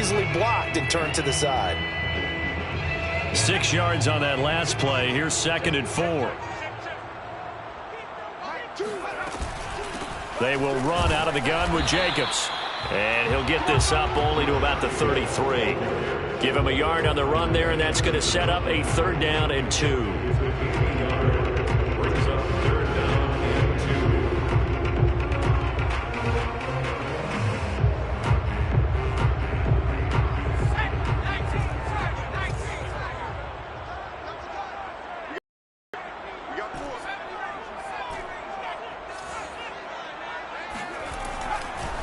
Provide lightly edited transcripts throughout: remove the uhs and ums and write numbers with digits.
easily blocked and turned to the side. 6 yards on that last play. Here's 2nd and 4. They will run out of the gun with Jacobs. And he'll get this up only to about the 33. Give him a yard on the run there, and that's going to set up a 3rd down and 2.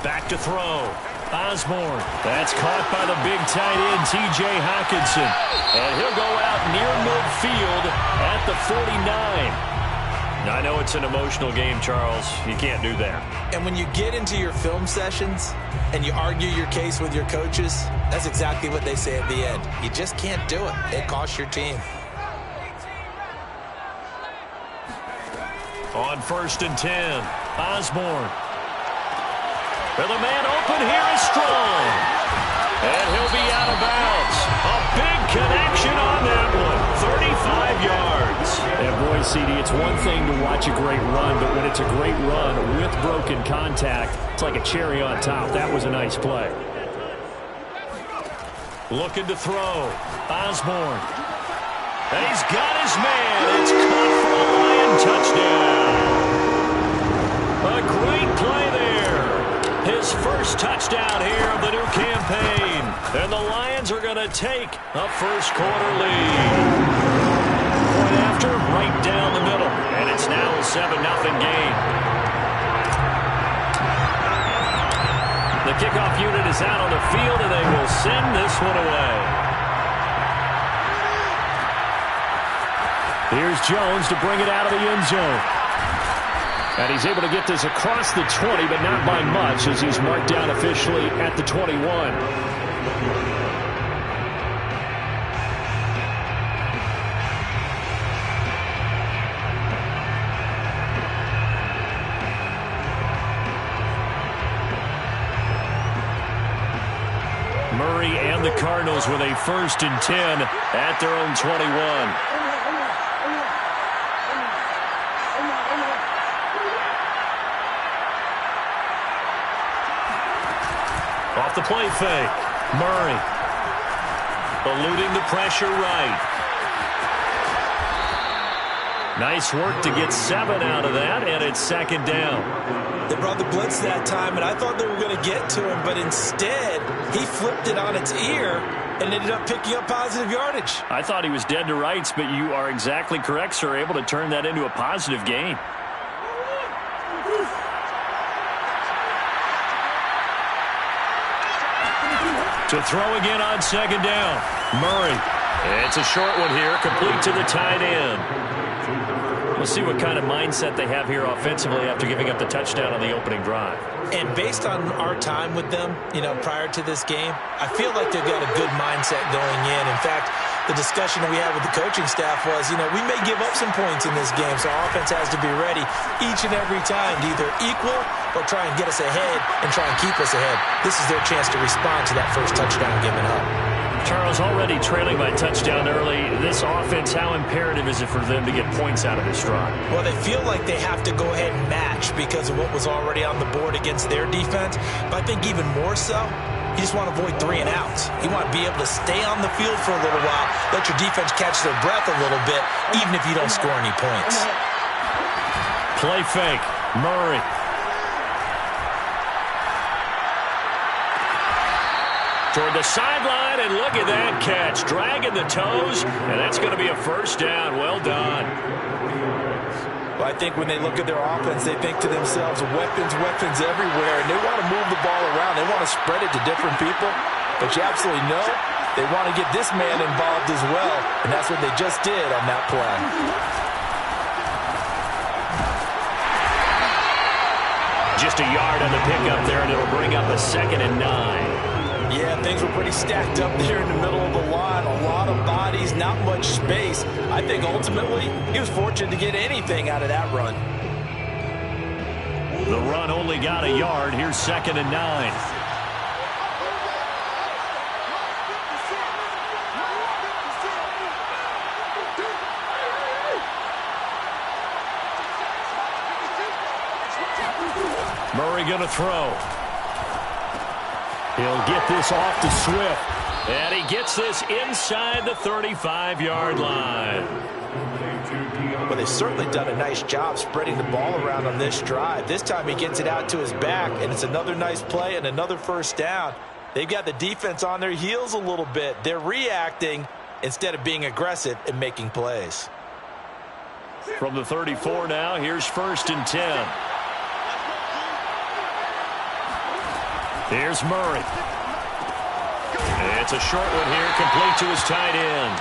Back to throw. Osborne. That's caught by the big tight end, T.J. Hockenson. And he'll go out near midfield at the 49. Now, I know it's an emotional game, Charles. You can't do that. And when you get into your film sessions and you argue your case with your coaches, that's exactly what they say at the end. You just can't do it. It costs your team. On 1st and 10, Osborne. Well, the man open here is Strong. And he'll be out of bounds. A big connection on that one. 35 yards. And boy, CD, it's one thing to watch a great run, but when it's a great run with broken contact, it's like a cherry on top. That was a nice play. Looking to throw. Osborne. And he's got his man. It's caught for a Lion touchdown. A great play there. His first touchdown here of the new campaign. And the Lions are going to take a first-quarter lead. Point after, right down the middle. And it's now a 7-0 game. The kickoff unit is out on the field, and they will send this one away. Here's Jones to bring it out of the end zone. And he's able to get this across the 20, but not by much, as he's marked down officially at the 21. Murray and the Cardinals with a 1st and 10 at their own 21. Off the play fake. Murray. Eluding the pressure right. Nice work to get 7 out of that, and it's 2nd down. They brought the blitz that time, and I thought they were going to get to him, but instead he flipped it on its ear and ended up picking up positive yardage. I thought he was dead to rights, but you are exactly correct, sir. Able to turn that into a positive gain. To throw again on 2nd down. Murray. It's a short one here, complete to the tight end. We'll see what kind of mindset they have here offensively after giving up the touchdown on the opening drive. And based on our time with them, prior to this game, I feel like they've got a good mindset going in. In fact, the discussion we had with the coaching staff was, we may give up some points in this game, so our offense has to be ready each and every time to either equal or try and get us ahead and try and keep us ahead. This is their chance to respond to that first touchdown given up. Charles, already trailing by touchdown early. This offense, how imperative is it for them to get points out of this drive? Well, they feel like they have to go ahead and match because of what was already on the board against their defense. But I think even more so, you just want to avoid 3 and outs. You want to be able to stay on the field for a little while, let your defense catch their breath a little bit, even if you don't score any points. Play fake. Murray. Toward the sideline, and look at that catch. Dragging the toes, and that's going to be a 1st down. Well done. Well, I think when they look at their offense, they think to themselves, weapons everywhere, and they want to move the ball around. They want to spread it to different people, but you absolutely know they want to get this man involved as well, and that's what they just did on that play. Just a yard on the pickup there, and it'll bring up a 2nd and 9. Yeah, things were pretty stacked up there in the middle of the line. A lot of bodies, not much space. I think ultimately he was fortunate to get anything out of that run. The run only got a yard. Here's 2nd and 9. Murray going to throw. He'll get this off to Swift. And he gets this inside the 35-yard line. Well, they've certainly done a nice job spreading the ball around on this drive. This time he gets it out to his back, and it's another nice play and another first down. They've got the defense on their heels a little bit. They're reacting instead of being aggressive and making plays. From the 34 now, here's 1st and 10. Here's Murray. It's a short one here, complete to his tight end.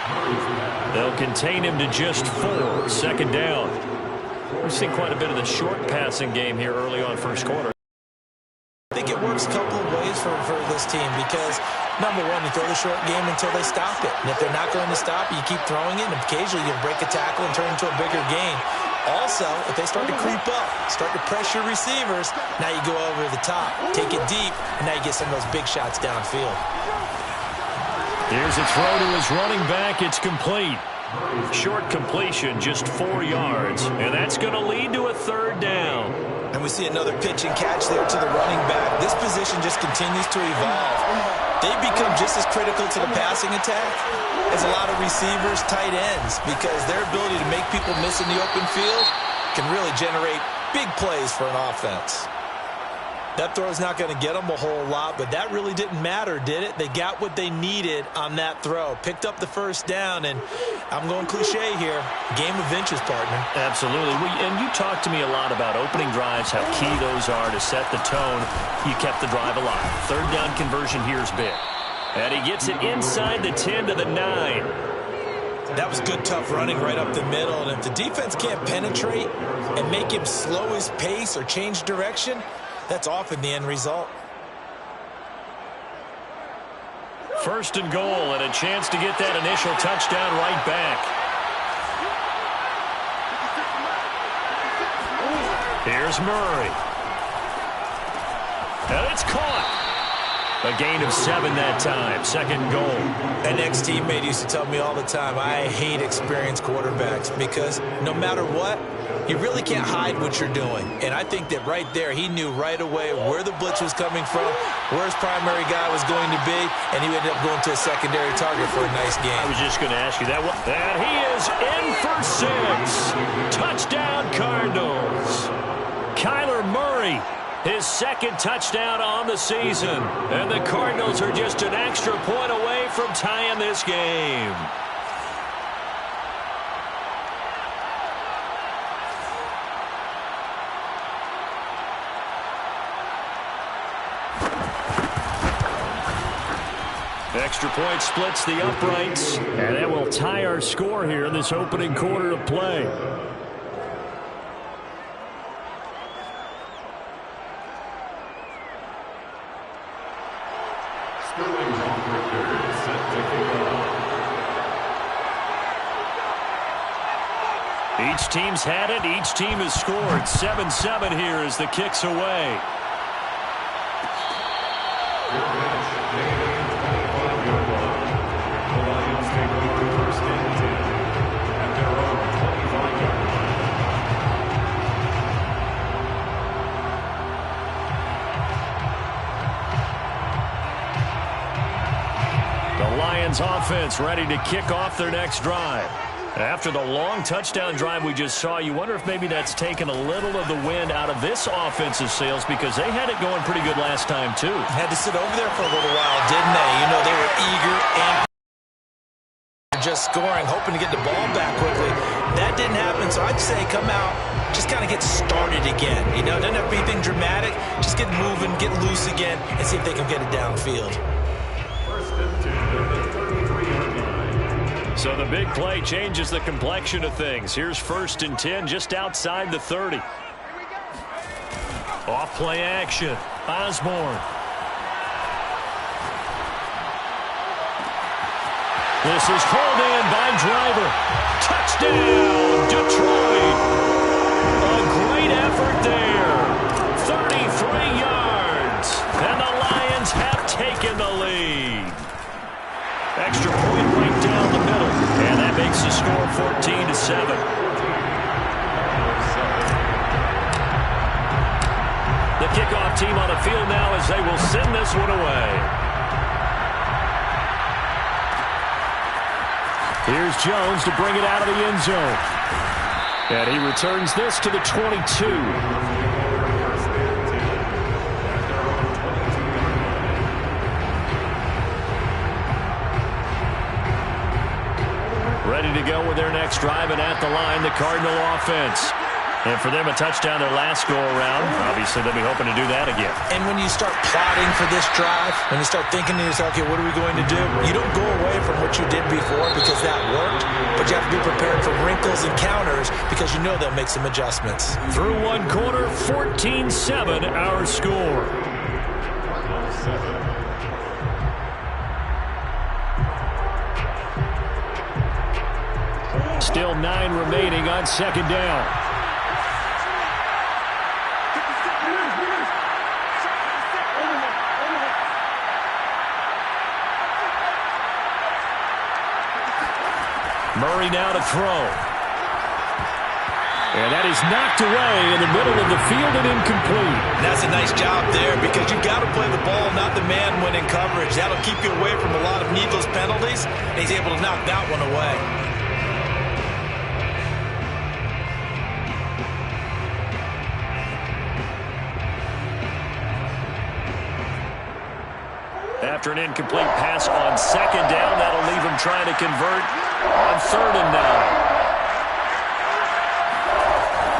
They'll contain him to just 4, 2nd down. We've seen quite a bit of the short passing game here early on first quarter. I think it works a couple of ways for this team because, number one, you throw the short game until they stop it. And if they're not going to stop it, you keep throwing it, and occasionally you break a tackle and turn it into a bigger gain. Also, if they start to creep up, start to pressure receivers, now you go over the top, take it deep, and now you get some of those big shots downfield. Here's a throw to his running back. It's complete. Short completion, just 4 yards, and that's going to lead to a 3rd down. And we see another pitch and catch there to the running back. This position just continues to evolve. They become just as critical to the passing attack as a lot of receivers, tight ends, because their ability to make people miss in the open field can really generate big plays for an offense. That throw is not going to get them a whole lot, but that really didn't matter, did it? They got what they needed on that throw. Picked up the first down, and I'm going cliche here. Game of inches, partner. Absolutely. And you talked to me a lot about opening drives, how key those are to set the tone. You kept the drive alive. 3rd down conversion here is big. And he gets it inside the 10 to the 9. That was good, tough running right up the middle. And if the defense can't penetrate and make him slow his pace or change direction, that's often the end result. 1st and goal, and a chance to get that initial touchdown right back. Here's Murray. And it's caught. A gain of 7 that time. 2nd goal. An ex-teammate used to tell me all the time, I hate experienced quarterbacks because no matter what, you really can't hide what you're doing. And I think that right there, he knew right away where the blitz was coming from, where his primary guy was going to be, and he ended up going to a secondary target for a nice game. I was just going to ask you that one. And he is in for 6. Touchdown, Cardinals. Kyler Murray, his 2nd touchdown on the season. And the Cardinals are just an extra point away from tying this game. Extra point splits the uprights, and that will tie our score here in this opening quarter of play. Each team's had it. Each team has scored. 7-7 here as the kick's away. The Lions offense ready to kick off their next drive. After the long touchdown drive we just saw, you wonder if maybe that's taken a little of the wind out of this offensive sails because they had it going pretty good last time, too. Had to sit over there for a little while, didn't they? You know, they were eager and just scoring, hoping to get the ball back quickly. That didn't happen, so I'd say come out, just kind of get started again. You know, it doesn't have to be anything dramatic. Just get moving, get loose again, and see if they can get it downfield. So the big play changes the complexion of things. Here's 1st and 10 just outside the 30. Off play action. Osborne. This is hauled in by Driver. Touchdown, Detroit. A great effort there. 33 yards. And the Lions have taken the lead. Extra point right down the middle. And that makes the score 14-7. The kickoff team on the field now as they will send this one away. Here's Jones to bring it out of the end zone. And he returns this to the 22. Ready to go with their next drive, and at the line, the Cardinal offense. And for them, a touchdown their last go-around. Obviously, they'll be hoping to do that again. And when you start plotting for this drive, when you start thinking to yourself, okay, what are we going to do? You don't go away from what you did before because that worked, but you have to be prepared for wrinkles and counters because you know they'll make some adjustments. Through one quarter, 14-7 our score. Still 9 remaining on second down. Murray now to throw. And that is knocked away in the middle of the field and incomplete. And that's a nice job there because you've got to play the ball, not the man when in coverage. That'll keep you away from a lot of needless penalties, and he's able to knock that one away. After an incomplete pass on second down, that'll leave him trying to convert on 3rd and 9.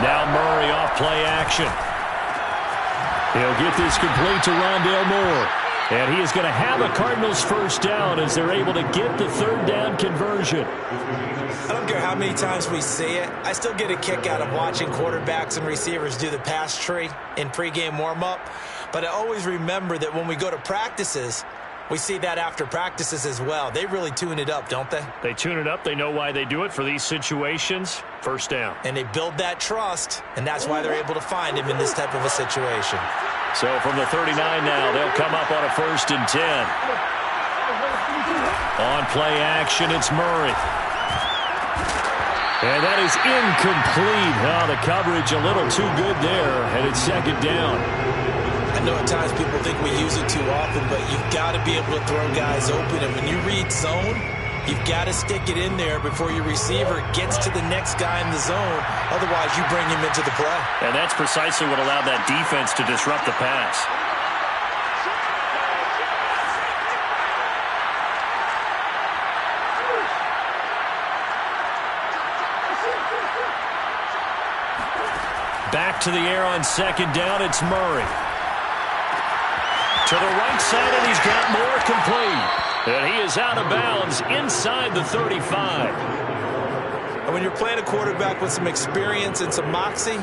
Now Murray off play action. He'll get this complete to Rondale Moore. And he is going to have a Cardinals first down as they're able to get the 3rd down conversion. I don't care how many times we see it. I still get a kick out of watching quarterbacks and receivers do the pass tree in pregame warm-up. But I always remember that when we go to practices, we see that after practices as well. They really tune it up, don't they? They tune it up. They know why they do it for these situations. First down. And they build that trust, and that's why they're able to find him in this type of a situation. So from the 39 now, they'll come up on a 1st and 10. On play action, it's Murray. And that is incomplete. Oh, the coverage a little too good there, and it's 2nd down. I know at times people think we use it too often, but you've got to be able to throw guys open. And when you read zone, you've got to stick it in there before your receiver gets to the next guy in the zone. Otherwise, you bring him into the play. And that's precisely what allowed that defense to disrupt the pass. Back to the air on 2nd down, it's Murray. To the right side, and he's got Moore complete. And he is out of bounds inside the 35. And when you're playing a quarterback with some experience and some moxie,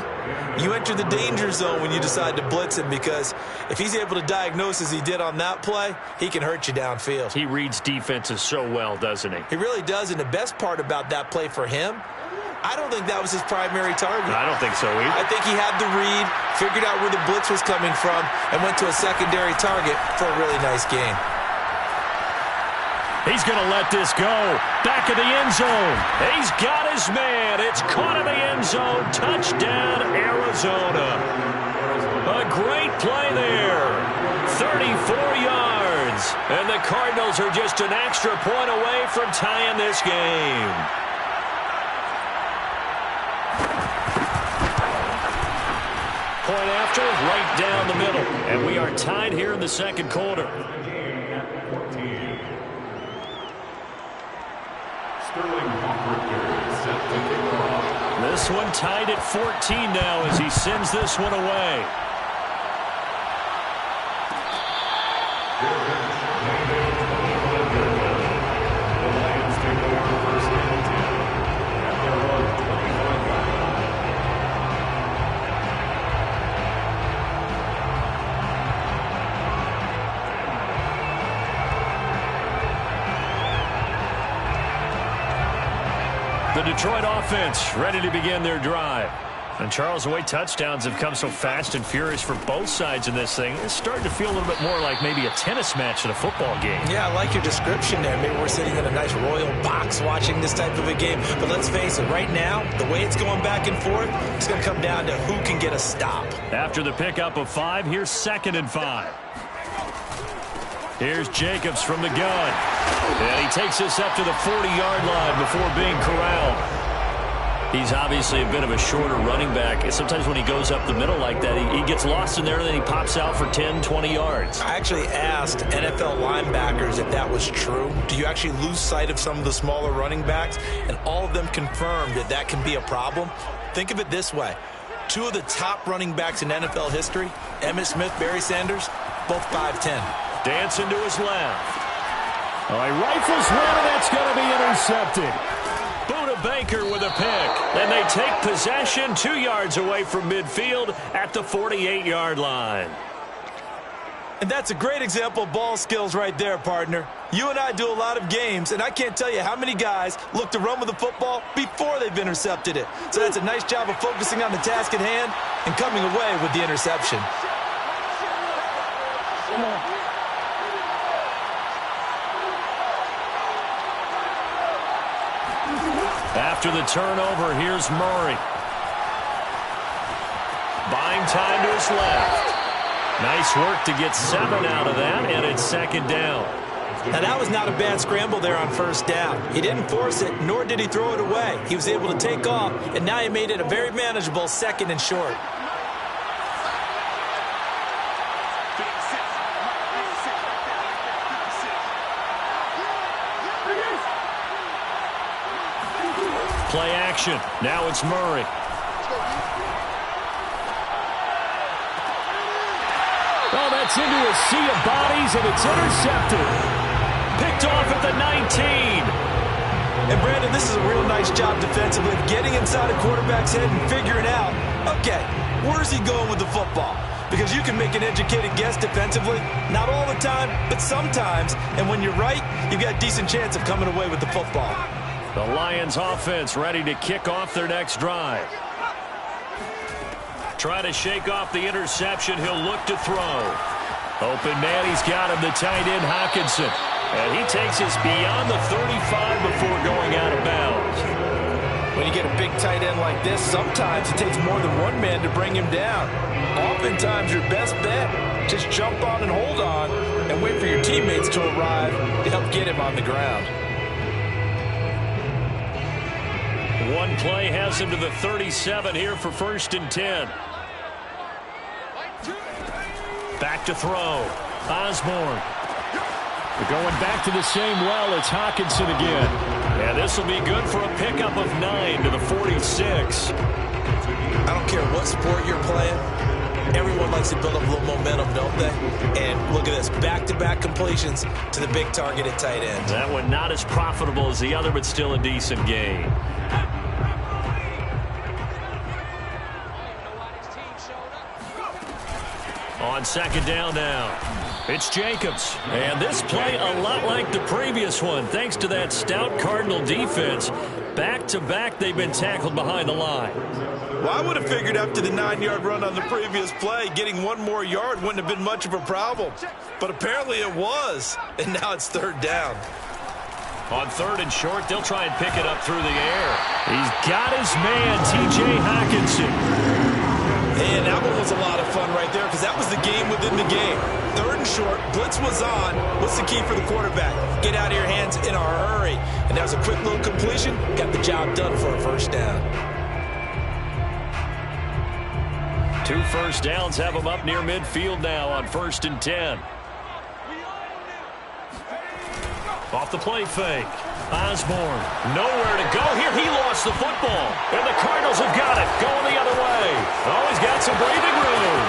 you enter the danger zone when you decide to blitz him, because if he's able to diagnose as he did on that play, he can hurt you downfield. He reads defenses so well, doesn't he? He really does, and the best part about that play for him, I don't think that was his primary target. I don't think so either. I think he had the read, figured out where the blitz was coming from, and went to a secondary target for a really nice gain. He's going to let this go. Back of the end zone. He's got his man. It's caught in the end zone. Touchdown, Arizona. A great play there. 34 yards. And the Cardinals are just an extra point away from tying this game. Point after, right down the middle. And we are tied here in the 2nd quarter. This one tied at 14 now as he sends this one away. The Detroit offense ready to begin their drive. And Charles, the way touchdowns have come so fast and furious for both sides in this thing, it's starting to feel a little bit more like maybe a tennis match in a football game. Yeah, I like your description there. Maybe we're sitting in a nice royal box watching this type of a game. But let's face it, right now, the way it's going back and forth, it's going to come down to who can get a stop. After the pickup of 5, here's 2nd and 5. Here's Jacobs from the gun. And he takes this up to the 40-yard line before being corralled. He's obviously a bit of a shorter running back. And sometimes when he goes up the middle like that, he gets lost in there, and then he pops out for 10, 20 yards. I actually asked NFL linebackers if that was true. Do you actually lose sight of some of the smaller running backs? And all of them confirmed that that can be a problem. Think of it this way. 2 of the top running backs in NFL history, Emmitt Smith, Barry Sanders, both 5'10". Dancing to his left. Oh, he rifles one, and that's going to be intercepted. Buda Baker with a pick. Then they take possession 2 yards away from midfield at the 48-yard line. And that's a great example of ball skills right there, partner. You and I do a lot of games, and I can't tell you how many guys look to run with the football before they've intercepted it. So that's a nice job of focusing on the task at hand and coming away with the interception. After the turnover, here's Murray. Buying time to his left. Nice work to get 7 out of that, and it's 2nd down. Now, that was not a bad scramble there on 1st down. He didn't force it, nor did he throw it away. He was able to take off, and now he made it a very manageable 2nd and short. Play action. Now it's Murray. Oh, that's into a sea of bodies, and it's intercepted. Picked off at the 19. And, Brandon, this is a real nice job defensively of getting inside a quarterback's head and figuring out, okay, where's he going with the football? Because you can make an educated guess defensively, not all the time, but sometimes. And when you're right, you've got a decent chance of coming away with the football. The Lions offense ready to kick off their next drive. Try to shake off the interception. He'll look to throw. Open man, he's got him, the tight end Hockenson. And he takes us beyond the 35 before going out of bounds. When you get a big tight end like this, sometimes it takes more than one man to bring him down. Oftentimes your best bet, just jump on and hold on and wait for your teammates to arrive to help get him on the ground. One play has him to the 37 here for 1st and 10. Back to throw. Osborne. We're going back to the same well. It's Hockenson again. And this will be good for a pickup of 9 to the 46. I don't care what sport you're playing. Everyone likes to build up a little momentum, don't they? And look at this. Back-to-back completions to the big targeted tight end. That one not as profitable as the other, but still a decent gain. On 2nd down now, it's Jacobs. And this play a lot like the previous one, thanks to that stout Cardinal defense. Back-to-back, they've been tackled behind the line. Well, I would have figured after the 9-yard run on the previous play, getting 1 more yard wouldn't have been much of a problem. But apparently it was, and now it's 3rd down. On 3rd and short, they'll try and pick it up through the air. He's got his man, T.J. Hockenson. And that one was a lot of fun right there because that was the game within the game. 3rd and short, blitz was on. What's the key for the quarterback? Get out of your hands in a hurry. And that was a quick little completion. Got the job done for a 1st down. 2 first downs have him up near midfield now on 1st and 10. Off the play fake. Osborne, nowhere to go here. He lost the football. And the Cardinals have got it. Going the other way. Oh, he's got some breathing room.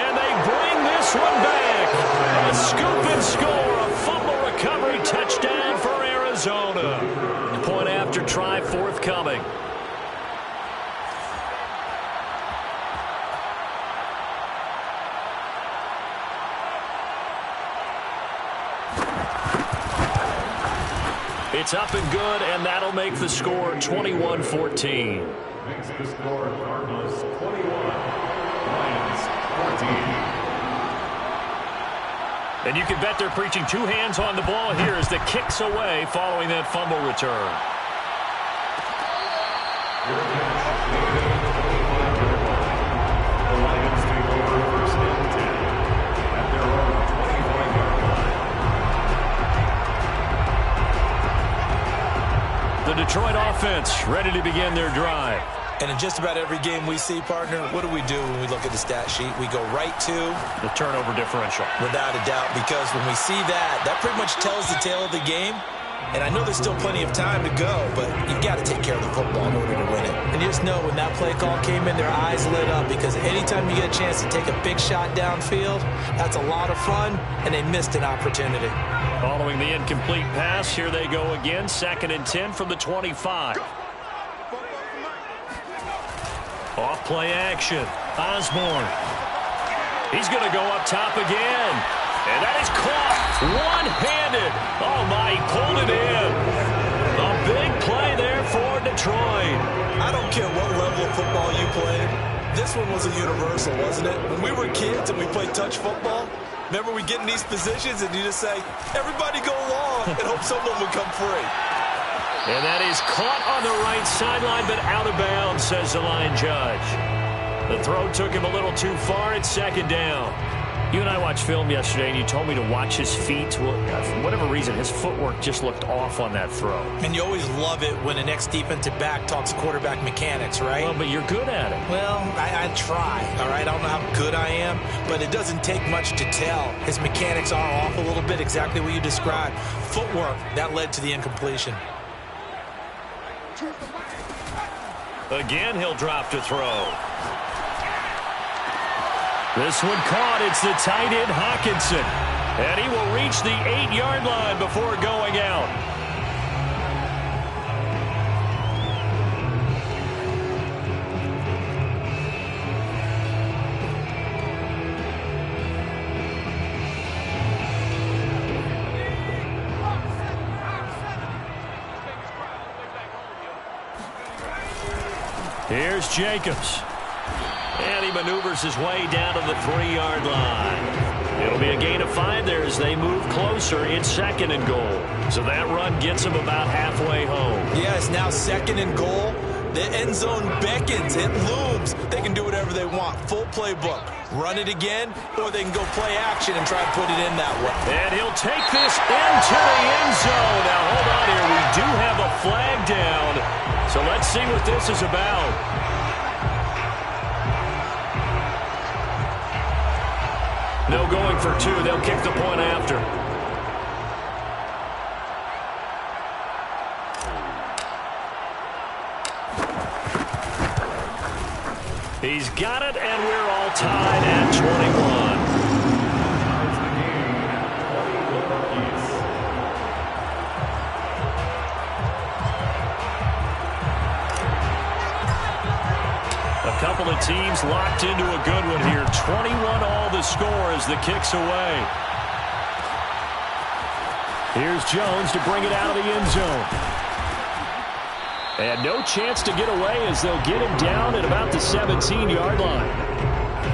And they bring this one back. A scoop and score. A fumble recovery touchdown for Arizona. Point after try forthcoming. It's up and good, and that'll make the score 21-14. Makes the score Cardinals 21, Lions 14. And you can bet they're preaching two hands on the ball here as the kick's away following that fumble return. The Lions take over first and 10 at their own 25-yard line. The Detroit offense ready to begin their drive. And in just about every game we see, partner, what do we do when we look at the stat sheet? We go right to the turnover differential. Without a doubt, because when we see that, that pretty much tells the tale of the game. And I know there's still plenty of time to go, but you've got to take care of the football in order to win it. And you just know when that play call came in, their eyes lit up, because anytime you get a chance to take a big shot downfield, that's a lot of fun, and they missed an opportunity. Following the incomplete pass, here they go again, 2nd and 10 from the 25. Off play action. Osborne. He's going to go up top again. And that is caught. One-handed. Oh, my, he pulled it in. A big play there for Detroit. I don't care what level of football you played. This one was a universal, wasn't it? When we were kids and we played touch football, remember we get in these positions and you just say, everybody go long, and hope someone would come free. And that is caught on the right sideline, but out of bounds, says the line judge. The throw took him a little too far. It's 2nd down. You and I watched film yesterday, and you told me to watch his feet. Well, for whatever reason, his footwork just looked off on that throw. And you always love it when an ex-defensive back talks quarterback mechanics, right? Well, but you're good at it. Well, I try, all right? I don't know how good I am, but it doesn't take much to tell. His mechanics are off a little bit, exactly what you described. Footwork, that led to the incompletion. Again, he'll drop to throw. This one caught. It's the tight end, Hockenson. And he will reach the 8-yard line before going out. Here's Jacobs. And he maneuvers his way down to the 3-yard line. It'll be a gain of 5 there as they move closer. It's 2nd and goal. So that run gets him about halfway home. Yeah, it's now 2nd and goal. The end zone beckons. It looms. They can do whatever they want. Full playbook. Run it again, or they can go play action and try to put it in that way. And he'll take this into the end zone. Now, hold on here. We do have a flag down. So let's see what this is about. No going for 2. They'll kick the point after. He's got it, and we're all tied at 21. A couple of teams locked into a good one here. 21 all the score as the kick's away. Here's Jones to bring it out of the end zone. And no chance to get away as they'll get him down at about the 17-yard line.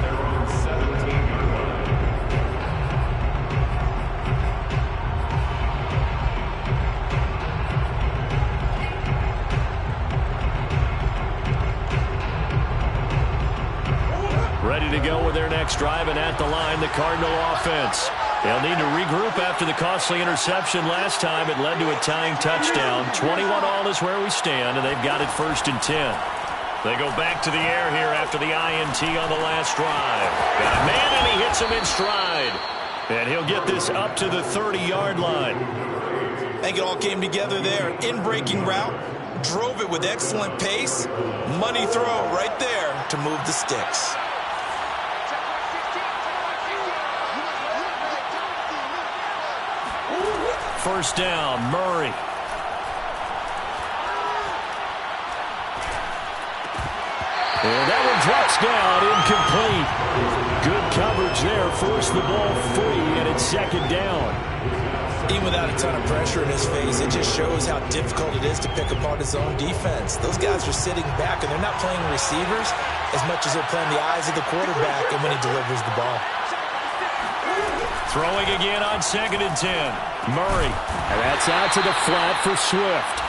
They're on 17-yard line. Ready to go with their next drive, and at the line, the Cardinal offense. They'll need to regroup after the costly interception last time. It led to a tying touchdown. 21 all is where we stand, and they've got it 1st and 10. They go back to the air here after the INT on the last drive. Got a man, and he hits him in stride. And he'll get this up to the 30-yard line. I think it all came together there. In-breaking route, drove it with excellent pace. Money throw right there to move the sticks. First down, Murray. And that one drops down, incomplete. Good coverage there, forced the ball free, and it's 2nd down. Even without a ton of pressure in his face, it just shows how difficult it is to pick apart his own defense. Those guys are sitting back, and they're not playing receivers as much as they're playing the eyes of the quarterback and when he delivers the ball. Throwing again on 2nd and 10. Murray. And that's out to the flat for Swift.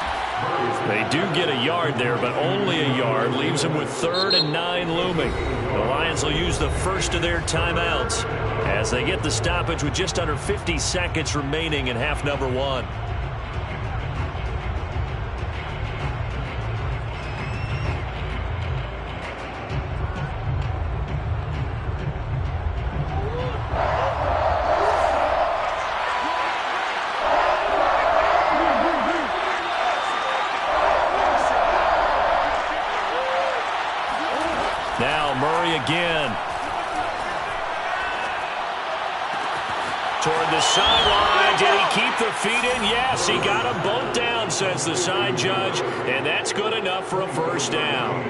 They do get a yard there, but only a yard. Leaves them with 3rd and 9 looming. The Lions will use the first of their timeouts as they get the stoppage with just under 50 seconds remaining in half number 1. Again. Toward the sideline. Did he keep the feet in? Yes, he got them both down, says the side judge, and that's good enough for a first down.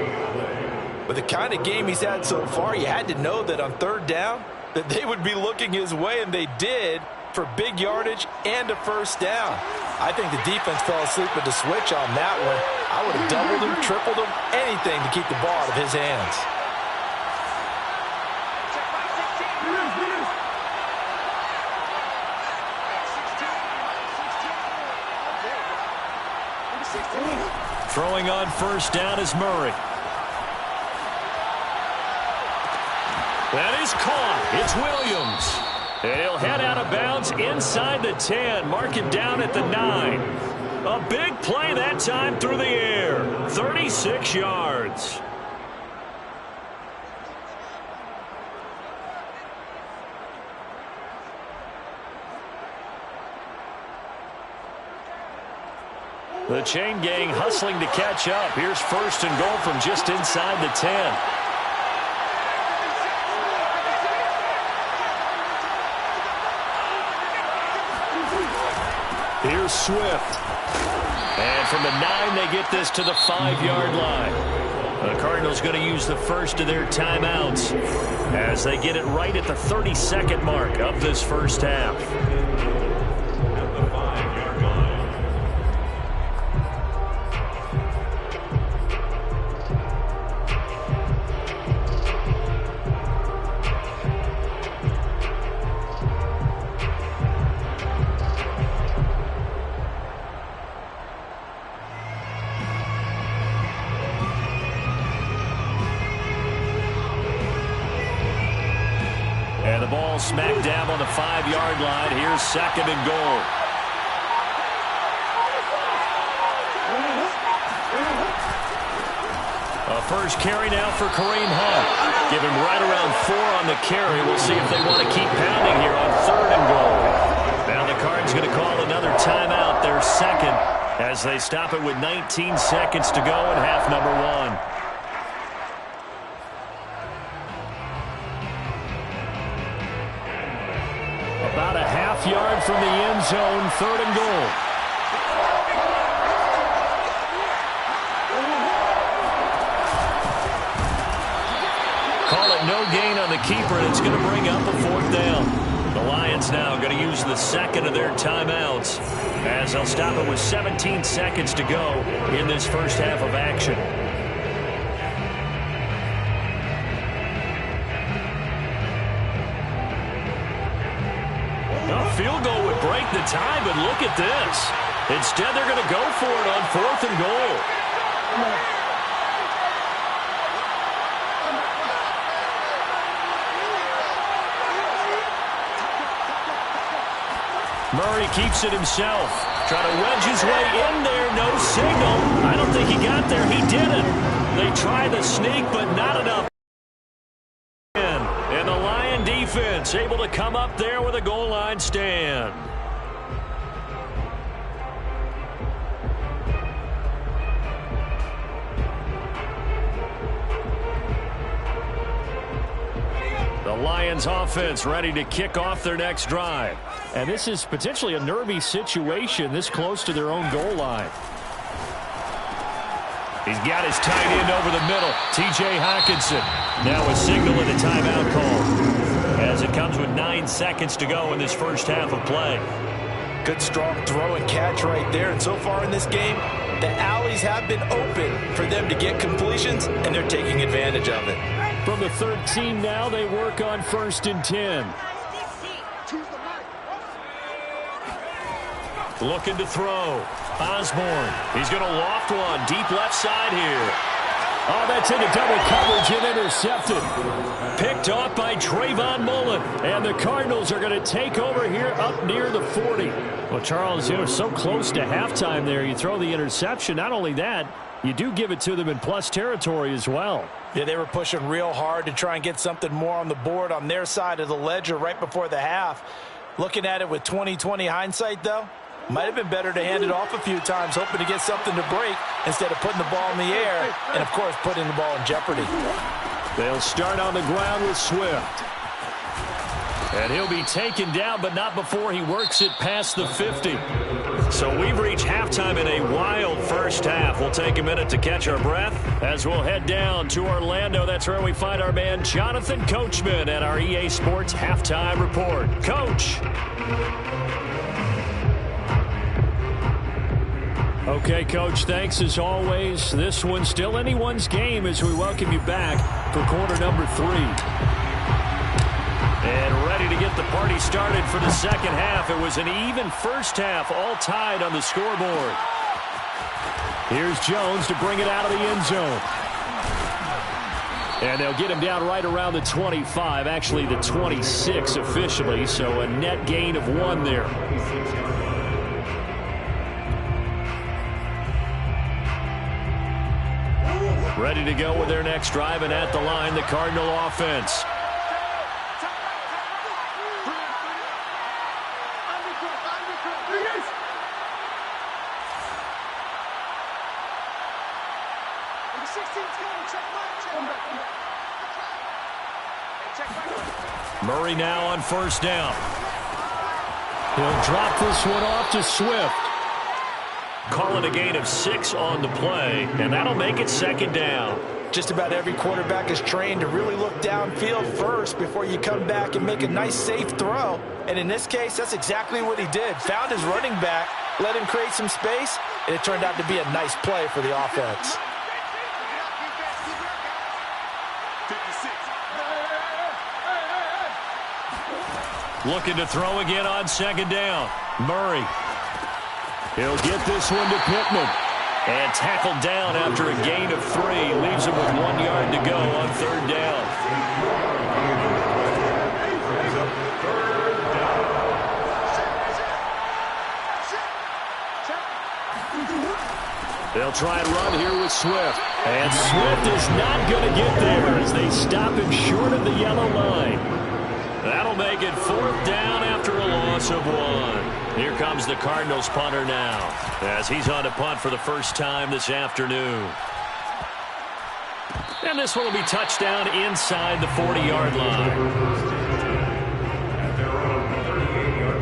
With the kind of game he's had so far, you had to know that on 3rd down that they would be looking his way, and they did, for big yardage and a first down. I think the defense fell asleep with the switch on that one. I would have doubled him, tripled him, anything to keep the ball out of his hands. Throwing on first down is Murray. That is caught. It's Williams. And he'll head out of bounds inside the 10. Mark it down at the 9. A big play that time through the air. 36 yards. The chain gang hustling to catch up. Here's 1st and goal from just inside the 10. Here's Swift. And from the 9, they get this to the 5-yard line. The Cardinals going to use the first of their timeouts as they get it right at the 32nd mark of this first half. And the ball smack dab on the 5-yard line. Here's 2nd and goal. A first carry now for Kareem Hunt. Give him right around 4 on the carry. We'll see if they want to keep pounding here on 3rd and goal. Now the Cards going to call another timeout, their second, as they stop it with 19 seconds to go in half number 1. About a half-yard from the end zone, 3rd and goal. Call it no gain on the keeper, and it's going to bring up a 4th down. The Lions now going to use the second of their timeouts as they'll stop it with 17 seconds to go in this first half of action. A field goal would break the tie, but look at this. Instead, they're going to go for it on 4th and goal. Murray keeps it himself. Trying to wedge his way in there. No signal. I don't think he got there. He didn't. They try the sneak, but not enough. And the Lion defense able to come up there with a goal line stand. The Lions offense ready to kick off their next drive. And this is potentially a nervy situation this close to their own goal line. He's got his tight end over the middle, T.J. Hockenson. Now a signal and a timeout call as it comes with 9 seconds to go in this first half of play. Good, strong throw and catch right there. And so far in this game, the alleys have been open for them to get completions, and they're taking advantage of it. From the 13 now, they work on 1st and 10. Looking to throw. Osborne. He's going to loft one. Deep left side here. Oh, that's into double coverage and intercepted. Picked off by Trayvon Mullen. And the Cardinals are going to take over here up near the 40. Well, Charles, you know, so close to halftime there. You throw the interception. Not only that, you do give it to them in plus territory as well. Yeah, they were pushing real hard to try and get something more on the board on their side of the ledger right before the half. Looking at it with 20/20 hindsight, though, might have been better to hand it off a few times, hoping to get something to break instead of putting the ball in the air and, of course, putting the ball in jeopardy. They'll start on the ground with Swift. And he'll be taken down, but not before he works it past the 50. So we've reached halftime in a wild first half. We'll take a minute to catch our breath as we'll head down to Orlando. That's where we find our man Jonathan Coachman at our EA Sports Halftime Report. Coach. Okay, Coach, thanks as always. This one's still anyone's game as we welcome you back for quarter number 3. And ready to get the party started for the second half. It was an even first half, all tied on the scoreboard. Here's Jones to bring it out of the end zone. And they'll get him down right around the 25, actually the 26 officially, so a net gain of 1 there. Ready to go with their next drive, and at the line, the Cardinal offense. Murray now on first down. He'll drop this one off to Swift. Call it a gain of 6 on the play, and that'll make it second down. Just about every quarterback is trained to really look downfield first before you come back and make a nice, safe throw. And in this case, that's exactly what he did. Found his running back, let him create some space, and it turned out to be a nice play for the offense. Looking to throw again on second down. Murray. He'll get this one to Pittman. And tackled down after a gain of 3. Leaves him with 1 yard to go on third down. They'll try and run here with Swift. And Swift is not going to get there as they stop him short of the yellow line. That'll make it 4th down after a loss of 1. Here comes the Cardinals punter now as he's on to punt for the first time this afternoon. And this one will be touchdown inside the 40-yard line. At their own 38-yard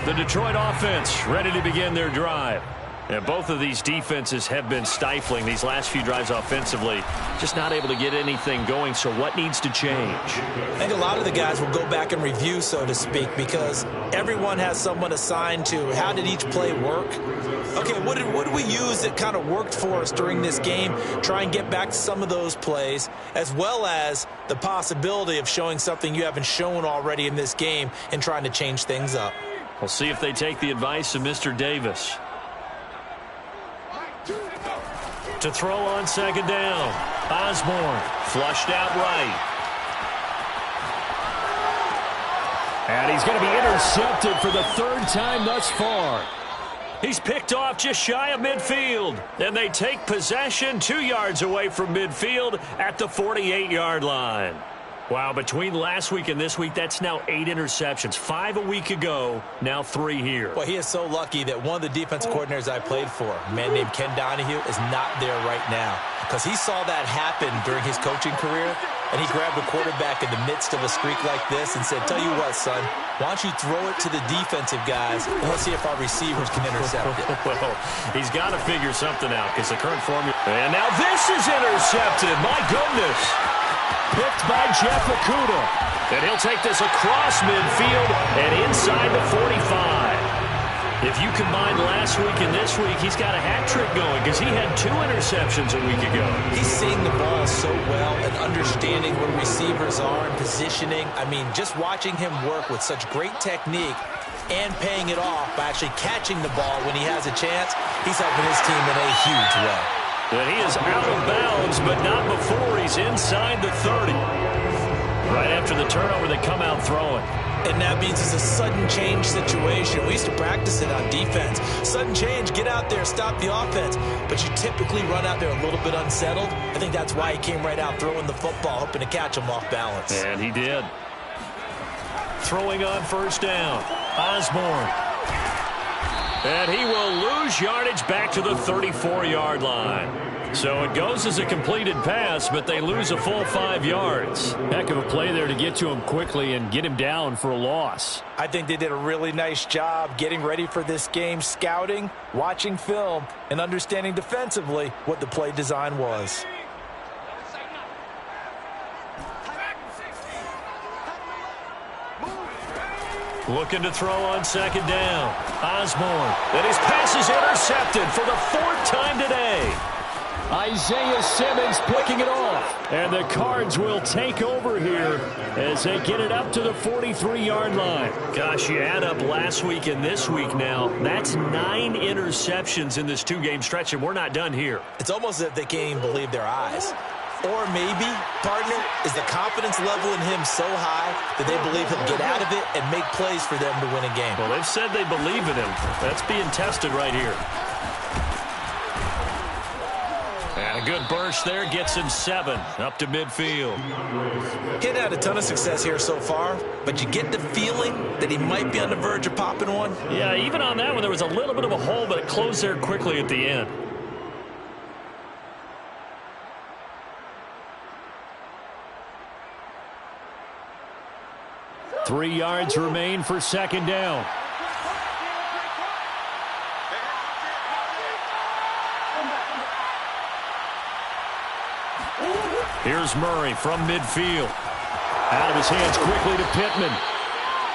line. The Detroit offense ready to begin their drive. And both of these defenses have been stifling these last few drives offensively. Just not able to get anything going, so what needs to change? I think a lot of the guys will go back and review, so to speak, because everyone has someone assigned to how did each play work. Okay, what did we use that kind of worked for us during this game? Try and get back to some of those plays, as well as the possibility of showing something you haven't shown already in this game and trying to change things up. We'll see if they take the advice of Mr. Davis. To throw on second down. Osborne flushed out right. And he's going to be intercepted for the 3rd time thus far. He's picked off just shy of midfield. And they take possession 2 yards away from midfield at the 48-yard line. Wow, between last week and this week, that's now 8 interceptions. 5 a week ago, now 3 here. Well, he is so lucky that one of the defense coordinators I played for, a man named Ken Donahue, is not there right now. Because he saw that happen during his coaching career, And he grabbed the quarterback in the midst of a streak like this and said, tell you what, son, why don't you throw it to the defensive guys, and let's see if our receivers can intercept it. Well, he's got to figure something out because the current formula. And now this is intercepted. My goodness. Picked by Jeff Okudah. And he'll take this across midfield and inside the 45. If you combine last week and this week, he's got a hat trick going because he had 2 interceptions a week ago. He's seeing the ball so well and understanding where receivers are and positioning. I mean, just watching him work with such great technique and paying it off by actually catching the ball when he has a chance, he's helping his team in a huge way. And he is out of bounds, but not before he's inside the 30. Right after the turnover, they come out throwing. And that means it's a sudden change situation. We used to practice it on defense. Sudden change, get out there, stop the offense. But you typically run out there a little bit unsettled. I think that's why he came right out throwing the football, hoping to catch him off balance. And he did. Throwing on first down, Osborne. And he will lose yardage back to the 34-yard line. So it goes as a completed pass, but they lose a full 5 yards. Heck of a play there to get to him quickly and get him down for a loss. I think they did a really nice job getting ready for this game, scouting, watching film, and understanding defensively what the play design was. Looking to throw on second down. Osborne. And his pass is intercepted for the 4th time today. Isaiah Simmons picking it off. And the Cards will take over here as they get it up to the 43-yard line. Gosh, you add up last week and this week now. That's 9 interceptions in this 2-game stretch, and we're not done here. It's almost as if they can't even believe their eyes. Or maybe, partner, is the confidence level in him so high that they believe he'll get out of it and make plays for them to win a game. Well, they've said they believe in him. That's being tested right here. And a good burst there gets him 7 up to midfield. He hadn't had a ton of success here so far, but you get the feeling that he might be on the verge of popping one. Yeah, even on that one, there was a little bit of a hole, but it closed there quickly at the end. Three yards remain for second down. Here's Murray from midfield. Out of his hands quickly to Pittman.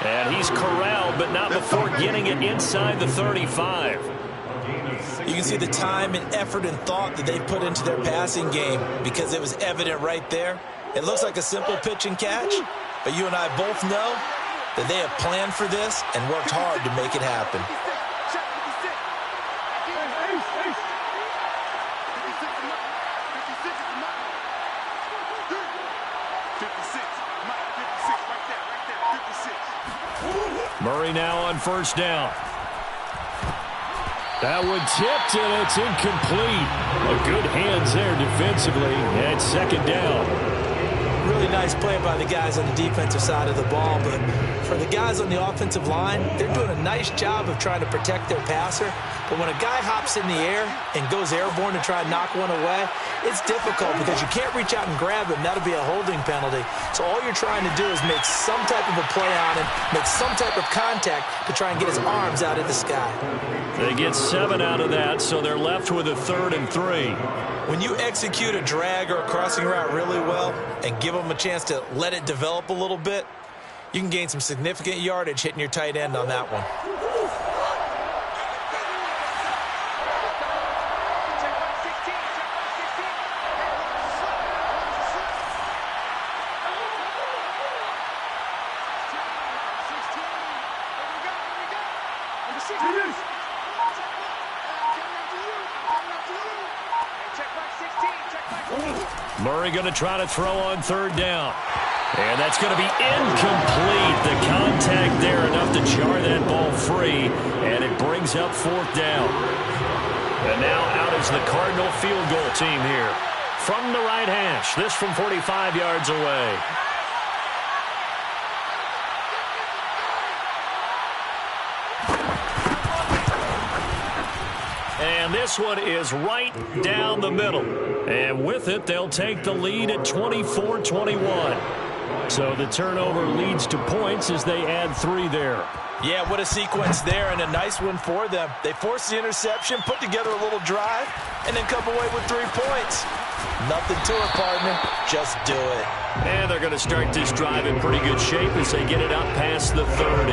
And he's corralled, but not before getting it inside the 35. You can see the time and effort and thought that they've put into their passing game because it was evident right there. It looks like a simple pitch and catch, but you and I both know that they have planned for this and worked hard to make it happen. Murray now on first down. That one tipped, and it's incomplete. A good hands there defensively at second down. Really nice play by the guys on the defensive side of the ball, but for the guys on the offensive line, they're doing a nice job of trying to protect their passer. But when a guy hops in the air and goes airborne to try and knock one away, it's difficult because you can't reach out and grab him. That'll be a holding penalty. So all you're trying to do is make some type of a play on him, make some type of contact to try and get his arms out of the sky. They get 7 out of that, so they're left with a 3rd and 3. When you execute a drag or a crossing route really well and give them a chance to let it develop a little bit, you can gain some significant yardage hitting your tight end on that one. Murray going to try to throw on third down. And that's going to be incomplete. The contact there enough to jar that ball free. And it brings up 4th down. And now out is the Cardinal field goal team here. From the right hash. This from 45 yards away. And And this one is right down the middle. And with it, they'll take the lead at 24-21. So the turnover leads to points as they add 3 there. Yeah, what a sequence there, and a nice one for them. They forced the interception, put together a little drive, and then come away with 3 points. Nothing to it, partner. Just do it. And they're going to start this drive in pretty good shape as they get it up past the 30.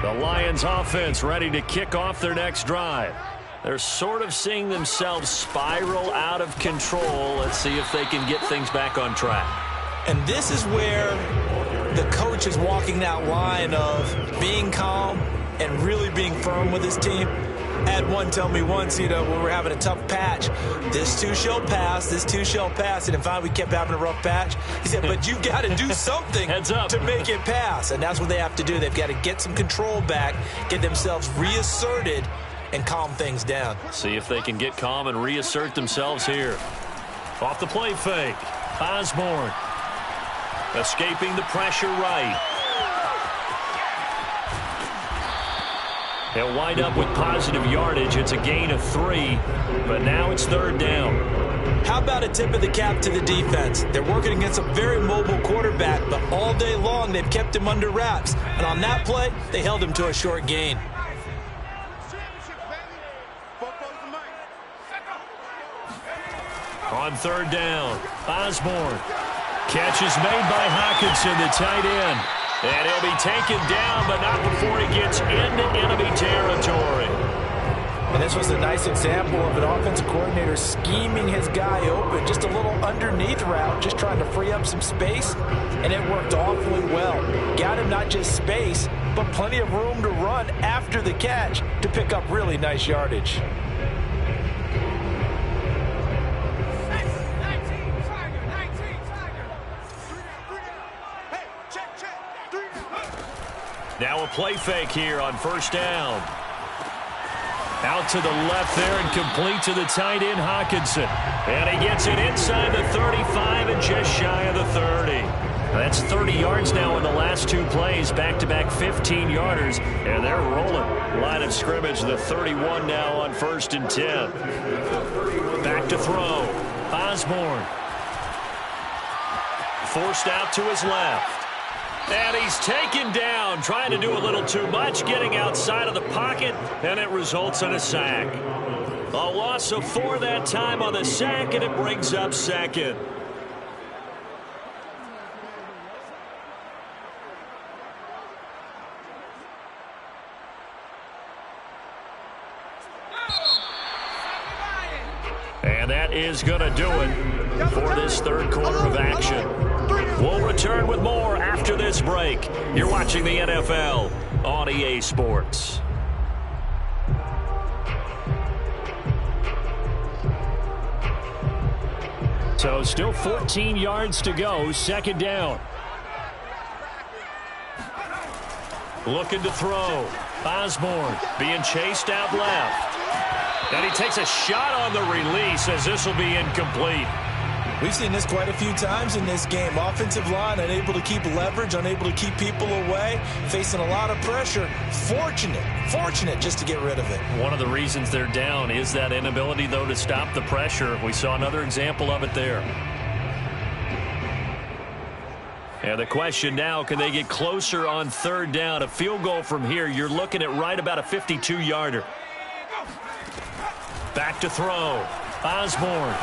The Lions offense ready to kick off their next drive. They're sort of seeing themselves spiral out of control. Let's see if they can get things back on track. And this is where the coach is walking that line of being calm and really being firm with his team. I had one tell me once, when we're having a tough patch, this too shall pass, this too shall pass. And finally we kept having a rough patch. He said, but you've got to do something Heads up. to make it pass. And that's what they have to do. They've got to get some control back, get themselves reasserted, and calm things down. See if they can get calm and reassert themselves here. Off the play fake. Osborne. Escaping the pressure right. They'll wind up with positive yardage. It's a gain of 3, but now it's 3rd down. How about a tip of the cap to the defense? They're working against a very mobile quarterback, but all day long they've kept him under wraps. And on that play, they held him to a short gain. On 3rd down, Osborne. Catch is made by Hockenson, the tight end. And he'll be taken down, but not before he gets into enemy territory. And this was a nice example of an offensive coordinator scheming his guy open. Just a little underneath route, just trying to free up some space. And it worked awfully well. Got him not just space, but plenty of room to run after the catch to pick up really nice yardage. Now a play fake here on 1st down. Out to the left there and complete to the tight end, Hockenson. And he gets it inside the 35 and just shy of the 30. That's 30 yards now in the last 2 plays. Back-to-back 15-yarders. And they're rolling. Line of scrimmage, the 31 now on 1st and 10. Back to throw. Osborne. Forced out to his left. And he's taken down, trying to do a little too much, getting outside of the pocket, and it results in a sack. A loss of 4 that time on the sack, and it brings up 2nd. And that is going to do it for this 3rd quarter of action. We'll return with more after this break. You're watching the NFL on EA Sports. So still 14 yards to go, 2nd down. Looking to throw. Osborne being chased out left. And he takes a shot on the release as this will be incomplete. We've seen this quite a few times in this game. Offensive line unable to keep leverage, unable to keep people away, facing a lot of pressure. Fortunate just to get rid of it. One of the reasons they're down is that inability, though, to stop the pressure. We saw another example of it there. And the question now, can they get closer on 3rd down? A field goal from here, you're looking at right about a 52-yarder. Back to throw. Osborne.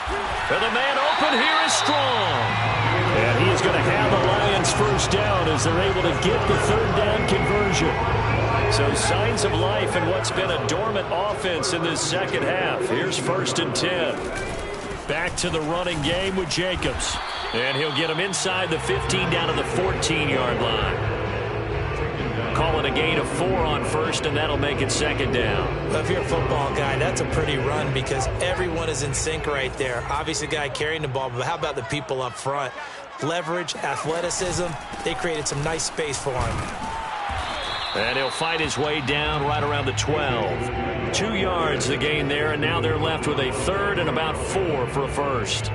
And the man open here is Strong. And he is going to have the Lions 1st down as they're able to get the 3rd down conversion. So signs of life in what's been a dormant offense in this 2nd half. Here's 1st and 10. Back to the running game with Jacobs. And he'll get him inside the 15 down to the 14-yard line. Calling a gain of 4 on 1st, and that'll make it 2nd down. Well, if you're a football guy, that's a pretty run because everyone is in sync right there. Obviously, the guy carrying the ball, but how about the people up front? Leverage, athleticism, they created some nice space for him. And he'll fight his way down right around the 12. 2 yards the gain there, and now they're left with a 3rd and about 4 for a 1st.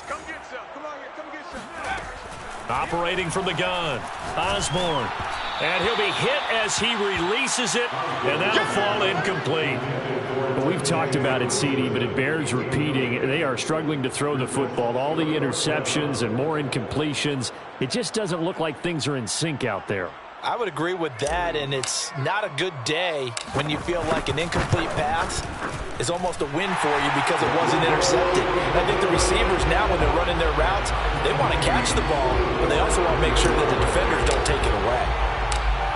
Come get some. Come on here. Come get some. Operating from the gun, Osborne. And he'll be hit as he releases it, and that'll fall incomplete. We've talked about it, CD, but it bears repeating. They are struggling to throw the football. All the interceptions and more incompletions. It just doesn't look like things are in sync out there. I would agree with that, and it's not a good day when you feel like an incomplete pass is almost a win for you because it wasn't intercepted. I think the receivers now, when they're running their routes, they want to catch the ball, but they also want to make sure that the defenders don't take it away.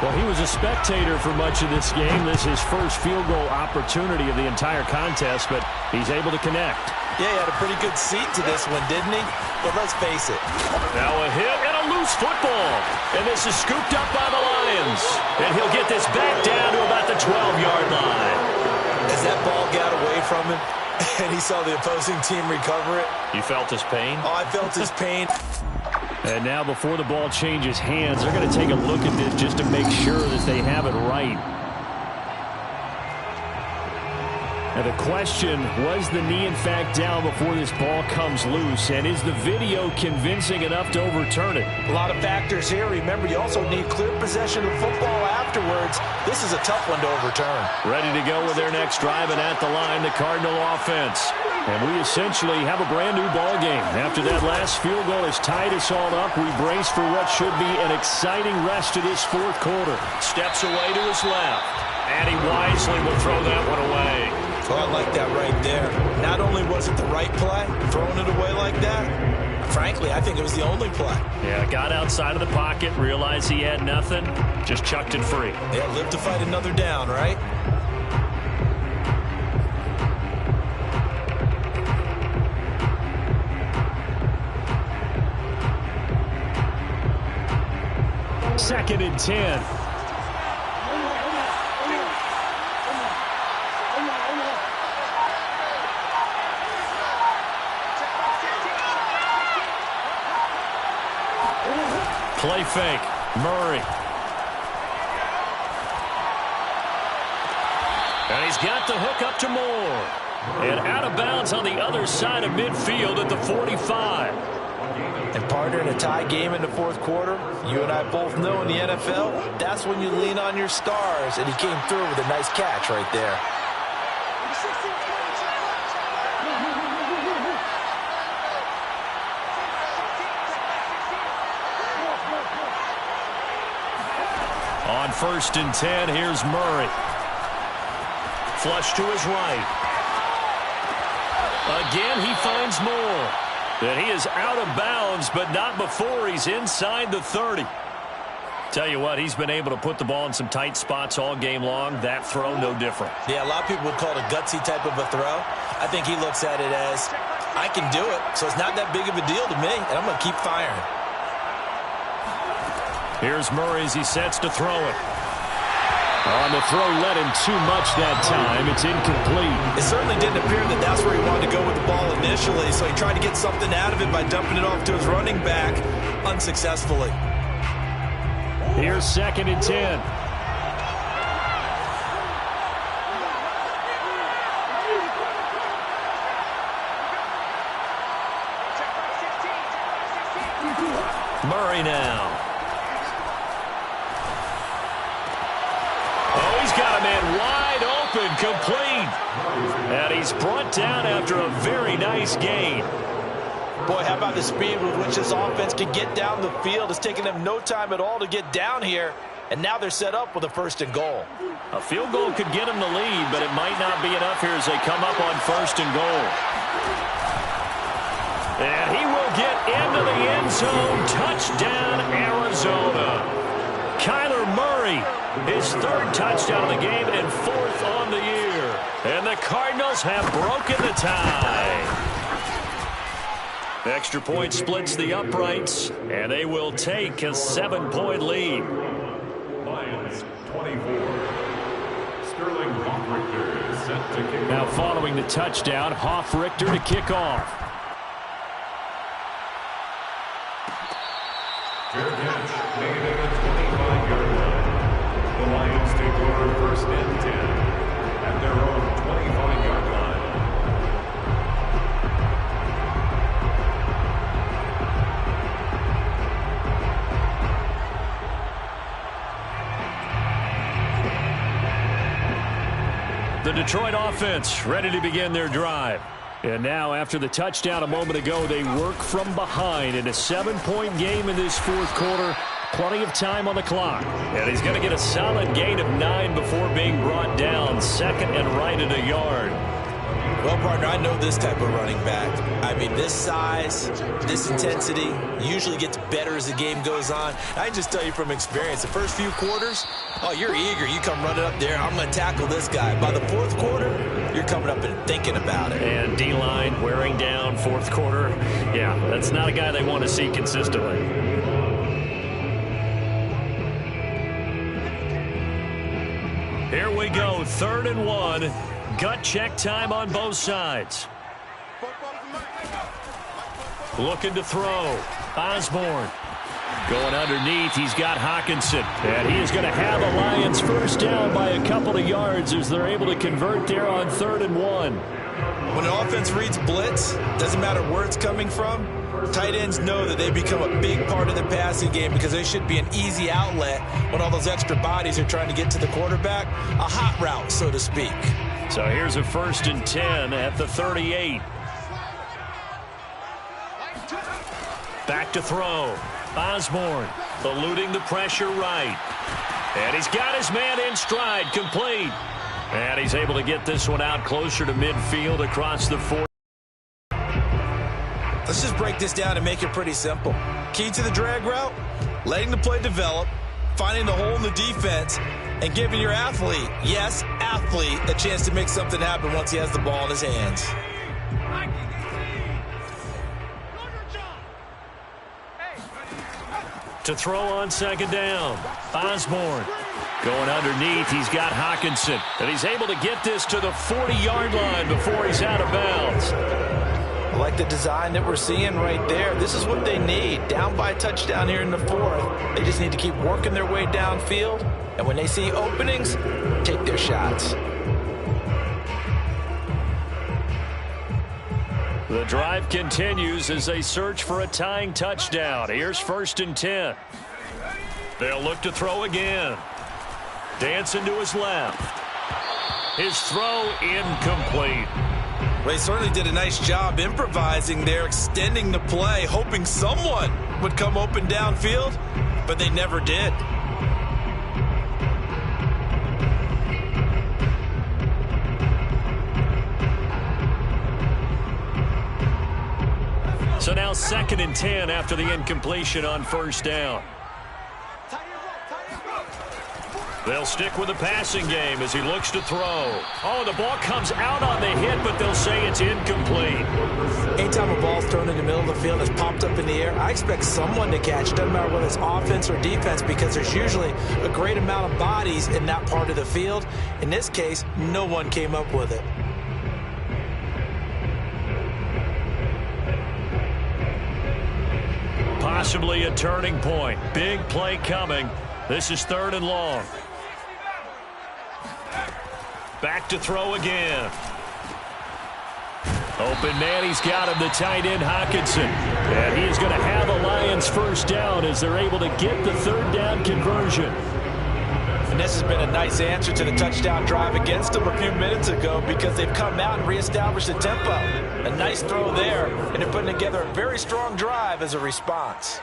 Well, he was a spectator for much of this game. This is his first field goal opportunity of the entire contest, but he's able to connect. Yeah, he had a pretty good seat to this one, didn't he? But let's face it. Now a hit and a loose football. And this is scooped up by the Lions. And he'll get this back down to about the 12-yard line. As that ball got away from him and he saw the opposing team recover it. You felt his pain? Oh, I felt his pain. And now before the ball changes hands, they're going to take a look at this just to make sure that they have it right. Now the question, was the knee in fact down before this ball comes loose? And is the video convincing enough to overturn it? A lot of factors here. Remember, you also need clear possession of football afterwards. This is a tough one to overturn. Ready to go with their next drive, and at the line, the Cardinal offense. And we essentially have a brand new ball game. After that last field goal has tied us all up, we brace for what should be an exciting rest of this fourth quarter. Steps away to his left, and he wisely will throw that one away. Oh, I like that right there. Not only was it the right play, throwing it away like that, frankly, I think it was the only play. Yeah, got outside of the pocket, realized he had nothing, just chucked it free. Yeah, live to fight another down, right? Second and 10. Play fake. Murray. And he's got the hook up to Moore. And out of bounds on the other side of midfield at the 45. And partner, in a tie game in the fourth quarter, you and I both know in the NFL, that's when you lean on your stars. And he came through with a nice catch right there. On first and 10, here's Murray. Flush to his right. Again, he finds Moore. And he is out of bounds, but not before he's inside the 30. Tell you what, he's been able to put the ball in some tight spots all game long. That throw, no different. Yeah, a lot of people would call it a gutsy type of a throw. I think he looks at it as, I can do it, so it's not that big of a deal to me, and I'm going to keep firing. Here's Murray as he sets to throw it. On the throw, led him too much that time. It's incomplete. It certainly didn't appear that that's where he wanted to go with the ball initially, so he tried to get something out of it by dumping it off to his running back unsuccessfully. Here's second and 10. Murray now. Oh, he's got a man wide open, complete. And he's brought down after a very nice gain. Boy, how about the speed with which this offense can get down the field? It's taken them no time at all to get down here, and now they're set up with a first and goal. A field goal could get them the lead, but it might not be enough here as they come up on first and goal. And he will get into the end zone. Touchdown, Arizona. Kyler Murray, his third touchdown of the game and fourth on the year. And the Cardinals have broken the tie. Extra point splits the uprights, and they will take a 7-point lead. Lions 24. Sterling Hoffrichter is set to kick off. Now following the touchdown, Hoffrichter to kick off. Fair catch, made at the 25-yard line. The Lions take over first and 10 at their own 25-yard line. The Detroit offense ready to begin their drive. And now, after the touchdown a moment ago, they work from behind in a 7-point game in this fourth quarter. Plenty of time on the clock. And he's going to get a solid gain of 9 before being brought down. Second and right at a yard. Well, partner, I know this type of running back. I mean, this size, this intensity usually gets better as the game goes on. I can just tell you from experience, the first few quarters, oh, you're eager. You come running up there, I'm going to tackle this guy. By the fourth quarter, you're coming up and thinking about it. And D-line wearing down fourth quarter. Yeah, that's not a guy they want to see consistently. Here we go, 3rd and 1. Gut check time on both sides. Looking to throw. Osborne. Going underneath, he's got Hockenson. And he is going to have a Lions first down by a couple of yards as they're able to convert there on 3rd and 1. When an offense reads blitz, doesn't matter where it's coming from, tight ends know that they become a big part of the passing game because they should be an easy outlet when all those extra bodies are trying to get to the quarterback. A hot route, so to speak. So here's a 1st and 10 at the 38. Back to throw. Osborne eluding the pressure right. And he's got his man in stride, complete. And he's able to get this one out closer to midfield across the 40. Let's just break this down and make it pretty simple. Key to the drag route, letting the play develop, finding the hole in the defense, and giving your athlete, yes, athlete, a chance to make something happen once he has the ball in his hands. To throw on 2nd down. Osborne going underneath. He's got Hockenson. And he's able to get this to the 40-yard line before he's out of bounds. I like the design that we're seeing right there. This is what they need. Down by a touchdown here in the 4th. They just need to keep working their way downfield. And when they see openings, take their shots. The drive continues as they search for a tying touchdown. Here's 1st and 10. They'll look to throw again. Dancing to his left. His throw incomplete. Well, he certainly did a nice job improvising there, extending the play, hoping someone would come open downfield, but they never did. So now 2nd and 10 after the incompletion on 1st down. They'll stick with the passing game as he looks to throw. Oh, the ball comes out on the hit, but they'll say it's incomplete. Anytime a ball's thrown in the middle of the field, it's popped up in the air, I expect someone to catch it. Doesn't matter whether it's offense or defense because there's usually a great amount of bodies in that part of the field. In this case, no one came up with it. Possibly a turning point. Big play coming. This is 3rd and long. Back to throw again. Open man, he's got him, the tight end Hockenson. And he is going to have a Lions first down as they're able to get the 3rd down conversion. And this has been a nice answer to the touchdown drive against them a few minutes ago because they've come out and reestablished the tempo. A nice throw there, and they're putting together a very strong drive as a response.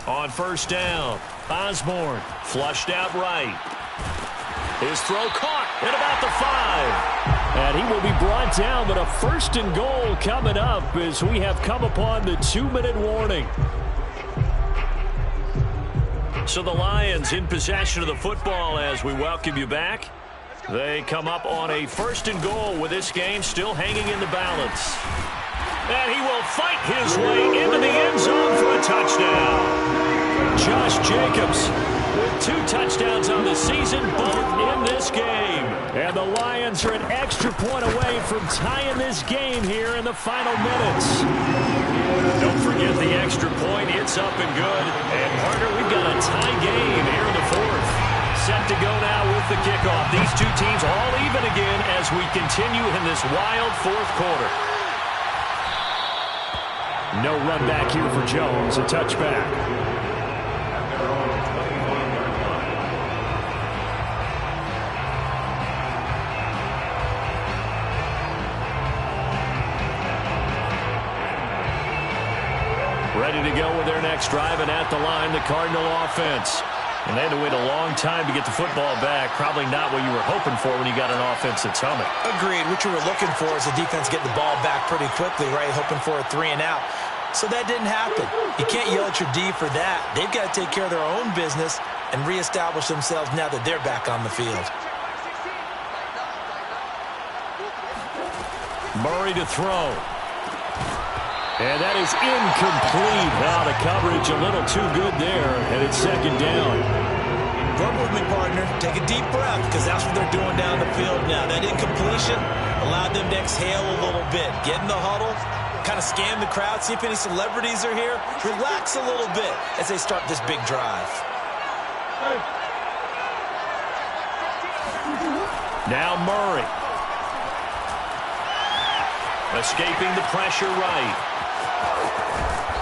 On 1st down, Osborne flushed out right. His throw caught at about the 5. And he will be brought down, but a 1st and goal coming up as we have come upon the 2-minute warning. So the Lions in possession of the football as we welcome you back. They come up on a 1st and goal with this game still hanging in the balance. And he will fight his way into the end zone for a touchdown. Josh Jacobs with 2 touchdowns on the season, both in this game. And the Lions are an extra point away from tying this game here in the final minutes. Don't forget the extra point. It's up and good. And, partner, we've got a tie game here in the 4th. Set to go now with the kickoff. These two teams all even again as we continue in this wild 4th quarter. No run back here for Jones. A touchback. ready to go with their next drive, and at the line, the Cardinal offense. And they had to wait a long time to get the football back. Probably not what you were hoping for when you got an offense that's humming. Agreed. What you were looking for is the defense getting the ball back pretty quickly, right? Hoping for a 3 and out. So that didn't happen. You can't yell at your D for that. They've got to take care of their own business and reestablish themselves now that they're back on the field. Murray to throw. And that is incomplete. Now the coverage a little too good there, and it's second down. Run with me, partner. Take a deep breath, because that's what they're doing down the field now. That incompletion allowed them to exhale a little bit. Get in the huddle, kind of scan the crowd, see if any celebrities are here. Relax a little bit as they start this big drive. Now Murray. Escaping the pressure right.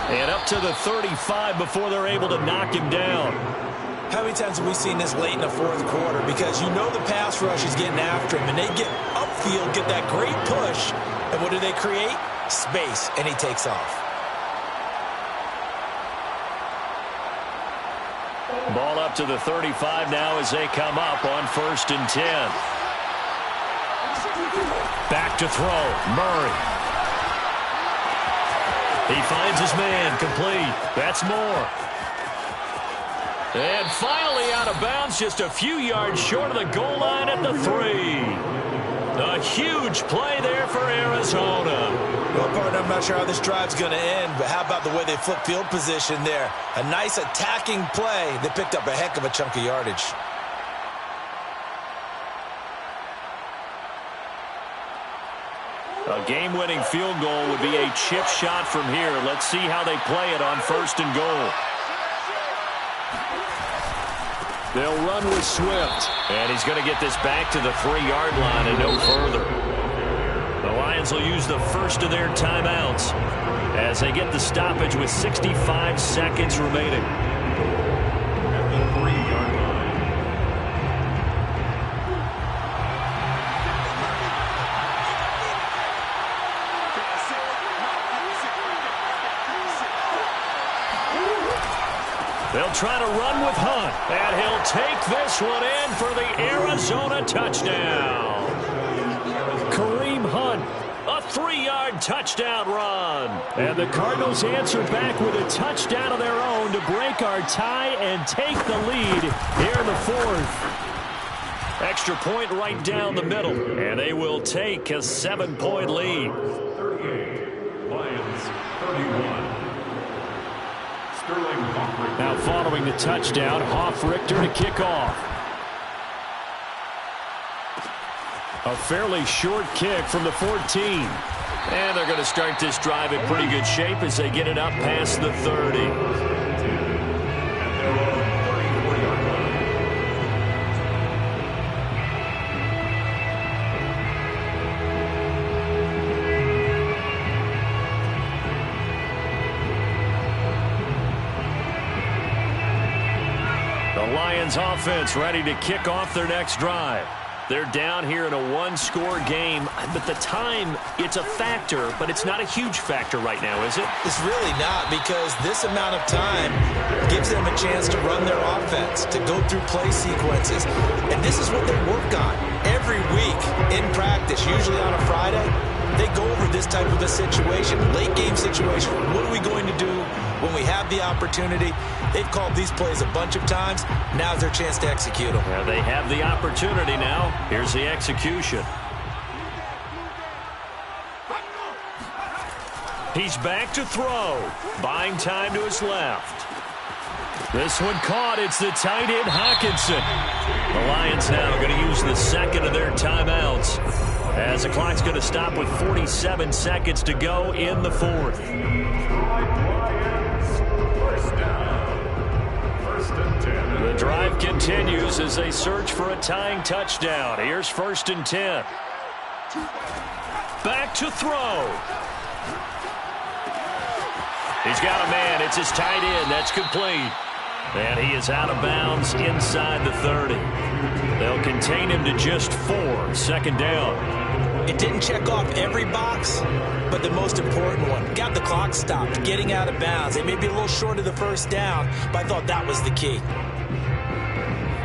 And up to the 35 before they're able to knock him down. How many times have we seen this late in the fourth quarter? Because you know the pass rush is getting after him, and they get upfield, get that great push, and what do they create? Space, and he takes off. Ball up to the 35 now as they come up on 1st and 10. Back to throw, Murray. He finds his man, complete. That's more. And finally out of bounds, just a few yards short of the goal line at the 3. A huge play there for Arizona. Well, partner, I'm not sure how this drive's going to end, but how about the way they flip field position there? A nice attacking play. They picked up a heck of a chunk of yardage. A game-winning field goal would be a chip shot from here. Let's see how they play it on 1st and goal. They'll run with Swift. And he's going to get this back to the 3-yard line and no further. The Lions will use the first of their timeouts as they get the stoppage with 65 seconds remaining. At the 3-yard line. They'll try to run with Hunt, and he'll take this one in for the Arizona touchdown. Kareem Hunt, a 3-yard touchdown run. And the Cardinals answer back with a touchdown of their own to break our tie and take the lead here in the 4th. Extra point right down the middle, and they will take a 7-point lead. 38, Lions 31. Now following the touchdown, Hoff-Richter to kick off. A fairly short kick from the 14. And they're going to start this drive in pretty good shape as they get it up past the 30. Lions offense ready to kick off their next drive. They're down here in a 1-score game, but the time, it's a factor, but it's not a huge factor right now, is it? It's really not, because this amount of time gives them a chance to run their offense, to go through play sequences. And this is what they work on every week in practice, usually on a Friday. They go over this type of a situation, late game situation. What are we going to do when we have the opportunity? They've called these plays a bunch of times. Now's their chance to execute them. Yeah, they have the opportunity now. Here's the execution. He's back to throw. Buying time to his left. This one caught. It's the tight end, Hockenson. The Lions now going to use the second of their timeouts, as the clock's going to stop with 47 seconds to go in the 4th. The drive continues as they search for a tying touchdown. Here's 1st and 10. Back to throw. He's got a man. It's his tight end. That's complete. And he is out of bounds inside the 30. They'll contain him to just 4. 2nd down. It didn't check off every box, but the most important one. Got the clock stopped, getting out of bounds. They may be a little short of the first down, but I thought that was the key.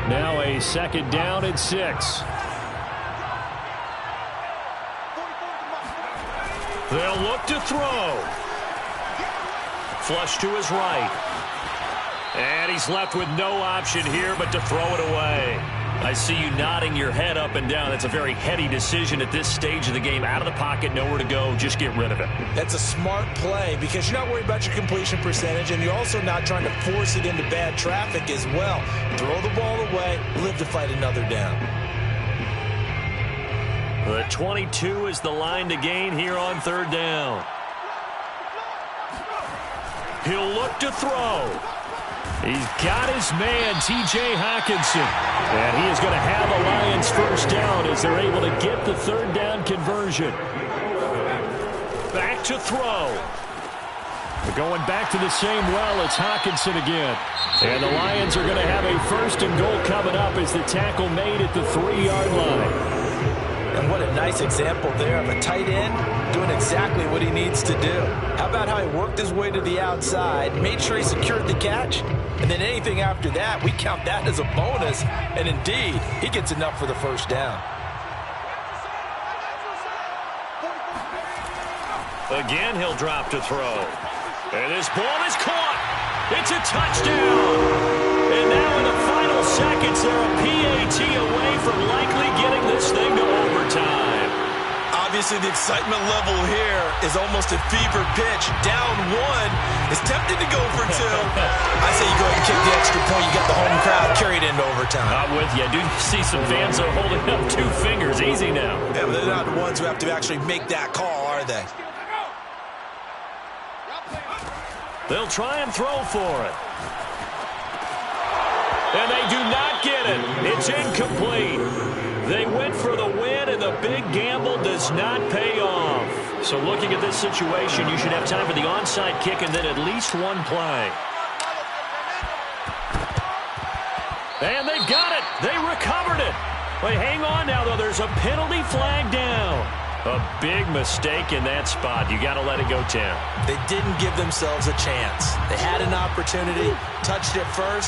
Now a second down and 6. They'll look to throw. Flush to his right. And he's left with no option here but to throw it away. I see you nodding your head up and down. That's a very heady decision at this stage of the game. Out of the pocket, nowhere to go. Just get rid of it. That's a smart play because you're not worried about your completion percentage, and you're also not trying to force it into bad traffic as well. Throw the ball away, live to fight another down. The 22 is the line to gain here on third down. He'll look to throw. He's got his man, T.J. Hockenson. And he is going to have a Lions first down as they're able to get the third down conversion. Back to throw. We're going back to the same well. It's Hockenson again. And the Lions are going to have a first and goal coming up as the tackle made at the 3-yard line. And what a nice example there of a tight end doing exactly what he needs to do. How about how he worked his way to the outside, made sure he secured the catch, and then anything after that, we count that as a bonus. And indeed, he gets enough for the first down. Again, he'll drop to throw. And this ball is caught. It's a touchdown. And now in the final seconds, they're a PAT away from likely getting this thing to overtime. Obviously, the excitement level here is almost a fever pitch. Down 1 is tempted to go for 2. I say you go ahead and kick the extra point. You got the home crowd carried into overtime. I'm with you. I do see some fans are holding up 2 fingers. Easy now. Yeah, but they're not the ones who have to actually make that call, are they? They'll try and throw for it. And they do not get it. It's incomplete. They went for the win, and the big gamble does not pay off. So looking at this situation, you should have time for the onside kick and then at least one play. And they've got it. They recovered it. But hang on now, though. There's a penalty flag down. A big mistake in that spot. You got to let it go, Tim. They didn't give themselves a chance. They had an opportunity, touched it first,